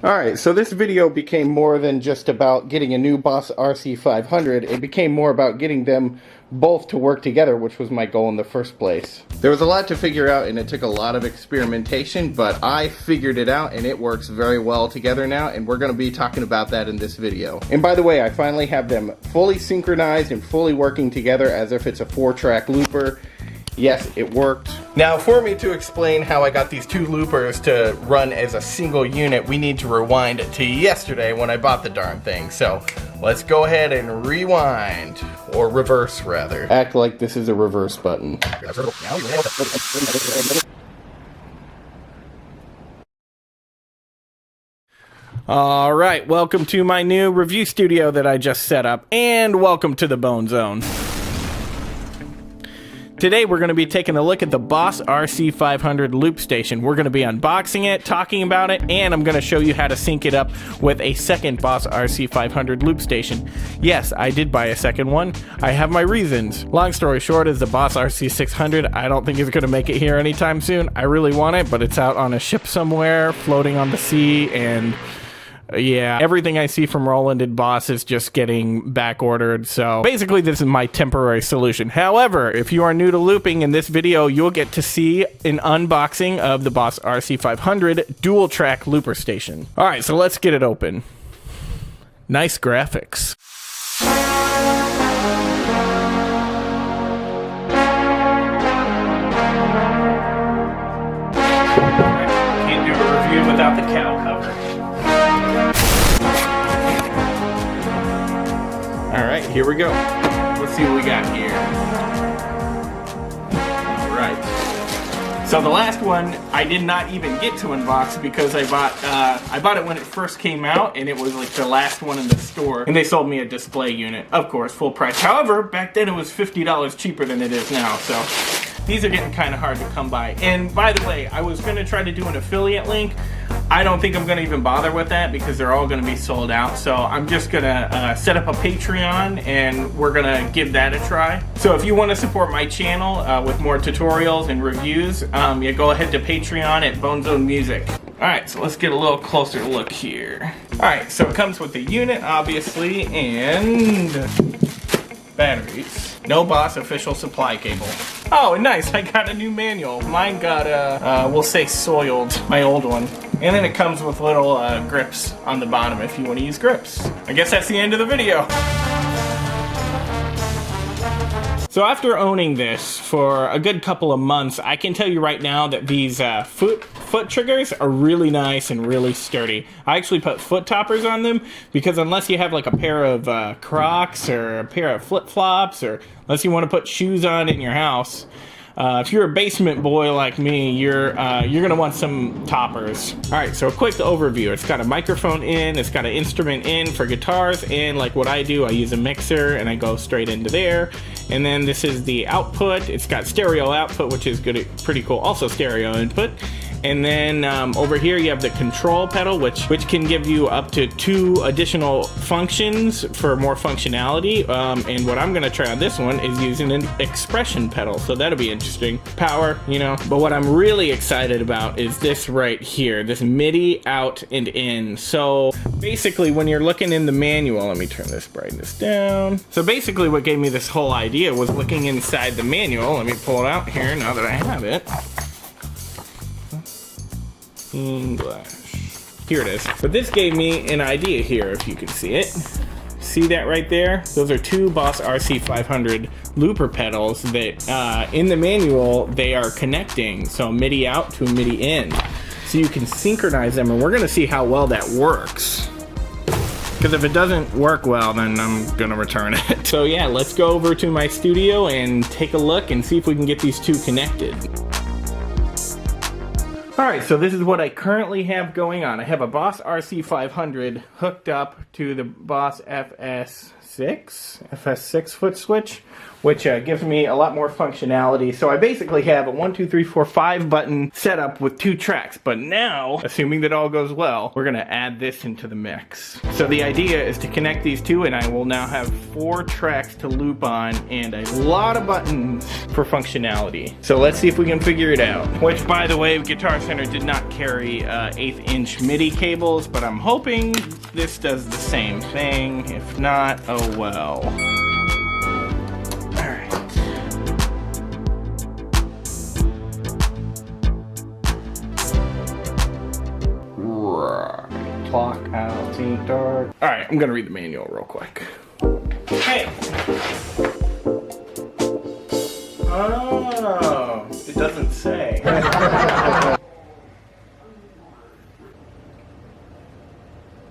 Alright, so this video became more than just about getting a new Boss RC-500. It became more about getting them both to work together, which was my goal in the first place. There was a lot to figure out and it took a lot of experimentation, but I figured it out and it works very well together now, and we're going to be talking about that in this video. And by the way, I finally have them fully synchronized and fully working together as if it's a 4-track looper. Yes, it worked. Now, for me to explain how I got these two loopers to run as a single unit, we need to rewind to yesterday when I bought the darn thing. So, let's go ahead and rewind. Or reverse, rather. Act like this is a reverse button. Alright, welcome to my new review studio that I just set up, and welcome to the Bone Zone. Today we're going to be taking a look at the Boss RC-500 loop station. We're going to be unboxing it, talking about it, and I'm going to show you how to sync it up with a second Boss RC-500 loop station. Yes, I did buy a second one. I have my reasons. Long story short is the Boss RC-600, I don't think it's going to make it here anytime soon. I really want it, but it's out on a ship somewhere, floating on the sea, and yeah, everything I see from Roland and Boss is just getting back ordered, so basically this is my temporary solution. However, if you are new to looping, in this video you'll get to see an unboxing of the Boss RC-500 dual track looper station. Alright, so let's get it open. Nice graphics. Can't do a review without the cow cover. Alright, here we go. Let's see what we got here. Alright. So the last one I did not even get to unbox because I bought it when it first came out, and it was like the last one in the store, and they sold me a display unit. Of course, full price. However, back then it was $50 cheaper than it is now, so these are getting kind of hard to come by. And by the way, I was going to try to do an affiliate link. I don't think I'm going to even bother with that because they're all going to be sold out. So I'm just going to set up a Patreon and we're going to give that a try. So if you want to support my channel with more tutorials and reviews, yeah, go ahead to Patreon at Bone Zone Music. Alright, so let's get a little closer look here. Alright, so it comes with the unit, obviously, and batteries. No Boss official supply cable. Oh, nice, I got a new manual. Mine got, we'll say soiled, my old one. And then it comes with little grips on the bottom if you want to use grips. I guess that's the end of the video. So after owning this for a good couple of months, I can tell you right now that these foot triggers are really nice and really sturdy. I actually put foot toppers on them because unless you have like a pair of Crocs or a pair of flip-flops, or unless you want to put shoes on in your house, if you're a basement boy like me, you're gonna want some toppers. Alright, so a quick overview. It's got a microphone in, it's got an instrument in for guitars, and like what I do, I use a mixer and I go straight into there. And then this is the output. It's got stereo output, which is good, pretty cool. Also stereo input. And then over here you have the control pedal, which can give you up to 2 additional functions for more functionality. And what I'm going to try on this one is using an expression pedal, so that'll be interesting. Power, you know. But what I'm really excited about is this right here, this MIDI out and in. So basically when you're looking in the manual, let me turn this brightness down. So basically what gave me this whole idea was looking inside the manual. Let me pull it out here now that I have it. English. Here it is. But this gave me an idea here, if you can see it. See that right there? Those are 2 Boss RC-500 looper pedals that in the manual they are connecting. So MIDI out to MIDI in. So you can synchronize them, and we're gonna see how well that works. Because if it doesn't work well, then I'm gonna return it. So yeah, let's go over to my studio and take a look and see if we can get these 2 connected. Alright, so this is what I currently have going on. I have a Boss RC-500 hooked up to the Boss FS FS6 foot switch, which gives me a lot more functionality. So I basically have a 1, 2, 3, 4, 5 button setup with 2 tracks. But now, assuming that all goes well, we're gonna add this into the mix. So the idea is to connect these two, and I will now have 4 tracks to loop on and a lot of buttons for functionality. So let's see if we can figure it out. Which, by the way, Guitar Center did not carry 1/8" MIDI cables, but I'm hoping this does the same thing. If not, oh well. Clock out, sync dark. Alright, I'm gonna read the manual real quick. Hey! Oh, it doesn't say.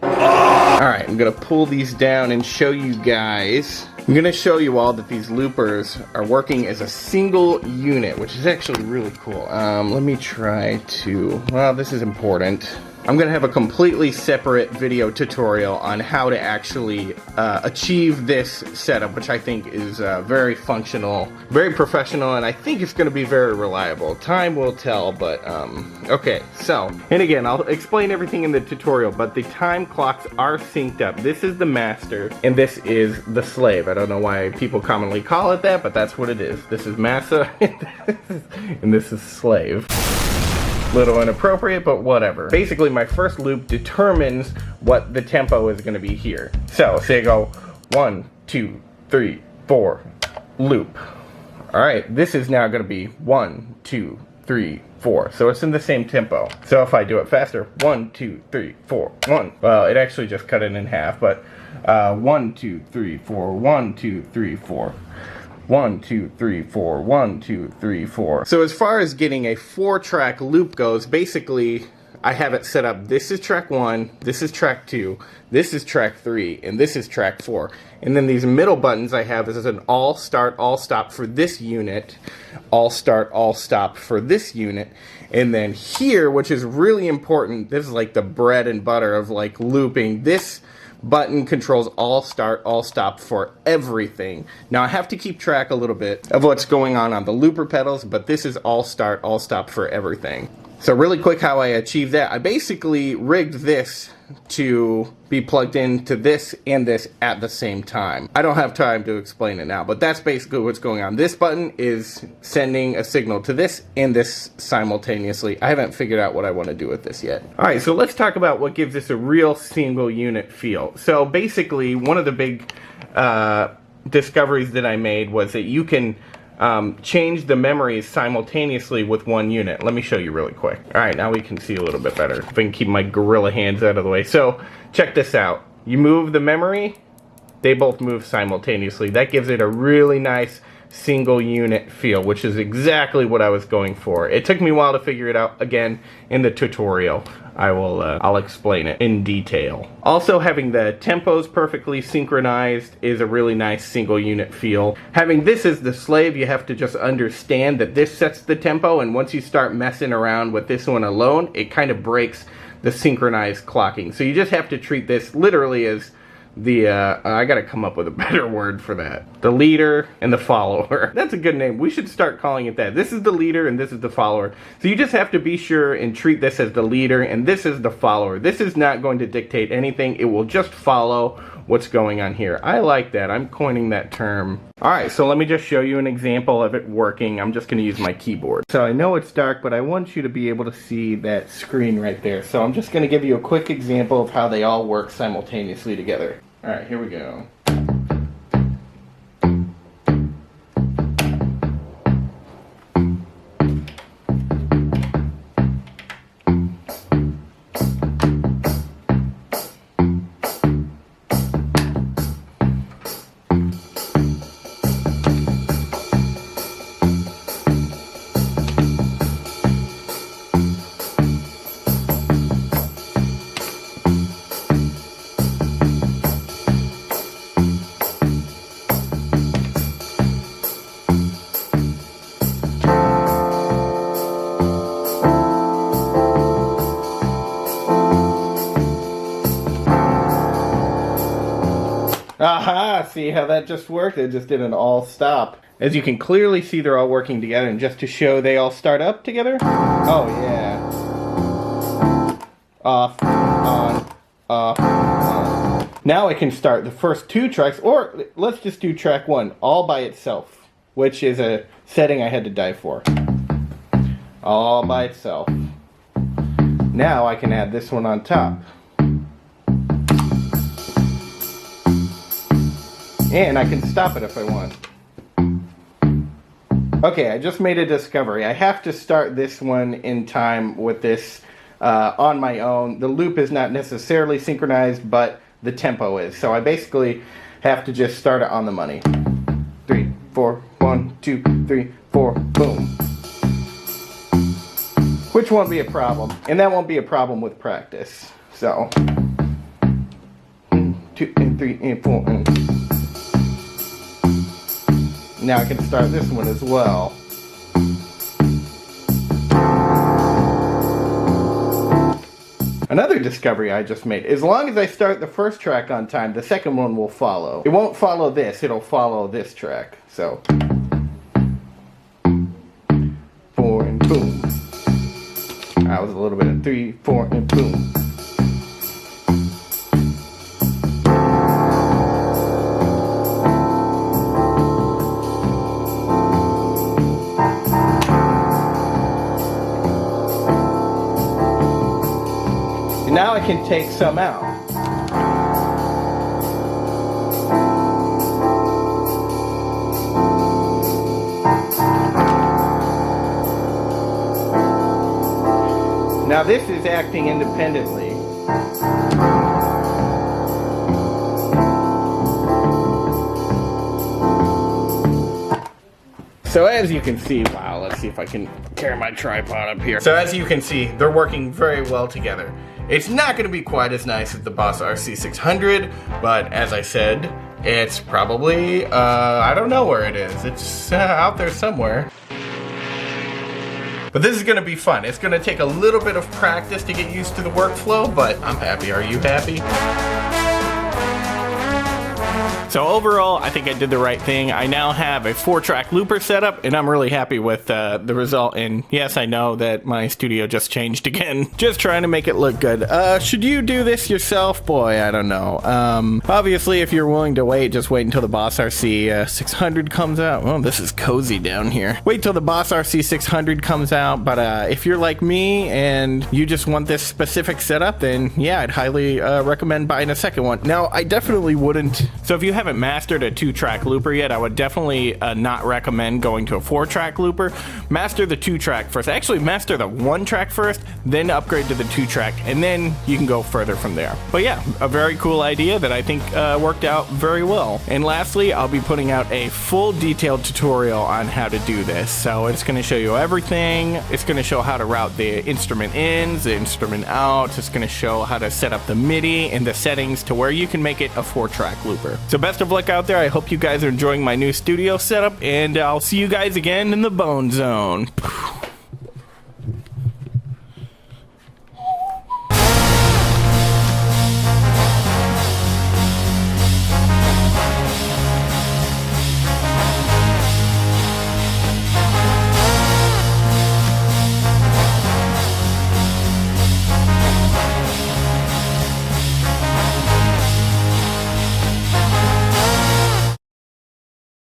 Alright, I'm gonna pull these down and show you guys. I'm gonna show you all that these loopers are working as a single unit, which is actually really cool. Let me try to, well, this is important. I'm gonna have a completely separate video tutorial on how to actually achieve this setup, which I think is very functional, very professional, and I think it's gonna be very reliable. Time will tell, but okay, so, and again, I'll explain everything in the tutorial, but the time clocks are synced up. This is the master, and this is the slave. I don't know why people commonly call it that, but that's what it is. This is massa, and this is slave. Little inappropriate, but whatever. Basically, my first loop determines what the tempo is going to be here. So, say I go 1, 2, 3, 4, loop. Alright, this is now going to be 1, 2, 3, 4. So it's in the same tempo. So if I do it faster, 1, 2, 3, 4, 1. Well, it actually just cut it in half, but 1, 2, 3, 4, 1, 2, 3, 4. 1, 2, 3, 4, 1, 2, 3, 4. So as far as getting a 4-track loop goes, basically I have it set up. This is track 1, this is track 2, this is track 3, and this is track 4. And then these middle buttons I have is an all start, all stop for this unit, all start, all stop for this unit. And then here, which is really important, this is like the bread and butter of like looping. This button controls all start, all stop for everything. Now I have to keep track a little bit of what's going on the looper pedals, but this is all start, all stop for everything. So really quick how I achieved that, I basically rigged this to be plugged into this and this at the same time. I don't have time to explain it now, but that's basically what's going on. This button is sending a signal to this and this simultaneously. I haven't figured out what I want to do with this yet. Alright, so let's talk about what gives this a real single unit feel. So basically, one of the big discoveries that I made was that you can change the memories simultaneously with one unit. Let me show you really quick. Alright, now we can see a little bit better. If I can keep my gorilla hands out of the way. So, check this out. You move the memory, they both move simultaneously. That gives it a really nice single unit feel, which is exactly what I was going for. It took me a while to figure it out. Again, in the tutorial, I'll explain it in detail. Also, having the tempos perfectly synchronized is a really nice single unit feel. Having this as the slave, you have to just understand that this sets the tempo, and once you start messing around with this one alone, it kind of breaks the synchronized clocking. So you just have to treat this literally as the, I gotta come up with a better word for that. The leader and the follower. That's a good name. We should start calling it that. This is the leader and this is the follower. So you just have to be sure and treat this as the leader and this is the follower. This is not going to dictate anything. It will just follow what's going on here. I like that. I'm coining that term. Alright, so let me just show you an example of it working. I'm just going to use my keyboard. So I know it's dark, but I want you to be able to see that screen right there. So I'm just going to give you a quick example of how they all work simultaneously together. Alright, here we go. Aha! See how that just worked? It just did an all stop. As you can clearly see, they're all working together, and just to show they all start up together. Oh yeah. Off, on, off, on. Now I can start the first 2 tracks, or let's just do track 1 all by itself, which is a setting I had to dive for. All by itself. Now I can add this one on top. And I can stop it if I want. Okay, I just made a discovery. I have to start this one in time with this on my own. The loop is not necessarily synchronized, but the tempo is. So I basically have to just start it on the money. 3, 4, 1, 2, 3, 4, boom. Which won't be a problem. And that won't be a problem with practice. So 1, 2, and 3, and 4, and now I can start this one as well. Another discovery I just made. As long as I start the first track on time, the second one will follow. It won't follow this, it'll follow this track. So 4 and boom. That was a little bit of 3, 4 and boom. Now I can take some out. Now this is acting independently. So as you can see, wow, let's see if I can carry my tripod up here. So as you can see, they're working very well together. It's not going to be quite as nice as the Boss RC-600, but as I said, it's probably, I don't know where it is. It's out there somewhere. But this is going to be fun. It's going to take a little bit of practice to get used to the workflow, but I'm happy. Are you happy? So overall, I think I did the right thing. I now have a 4-track looper setup, and I'm really happy with the result. And yes, I know that my studio just changed again. Just trying to make it look good. Should you do this yourself? Boy, I don't know. Obviously, if you're willing to wait, just wait until the Boss RC-600 comes out. Oh, this is cozy down here. Wait till the Boss RC-600 comes out. But if you're like me and you just want this specific setup, then yeah, I'd highly recommend buying a second one. Now, I definitely wouldn't. So if you haven't mastered a 2-track looper yet, I would definitely not recommend going to a 4-track looper. Master the 2-track first. Actually, master the 1-track first, then upgrade to the 2-track, and then you can go further from there. But yeah, a very cool idea that I think worked out very well. And lastly, I'll be putting out a full detailed tutorial on how to do this. So it's going to show you everything. It's going to show how to route the instrument ins, the instrument outs. It's going to show how to set up the MIDI and the settings to where you can make it a 4-track looper. So best of luck out there. I hope you guys are enjoying my new studio setup, and I'll see you guys again in the Bone Zone.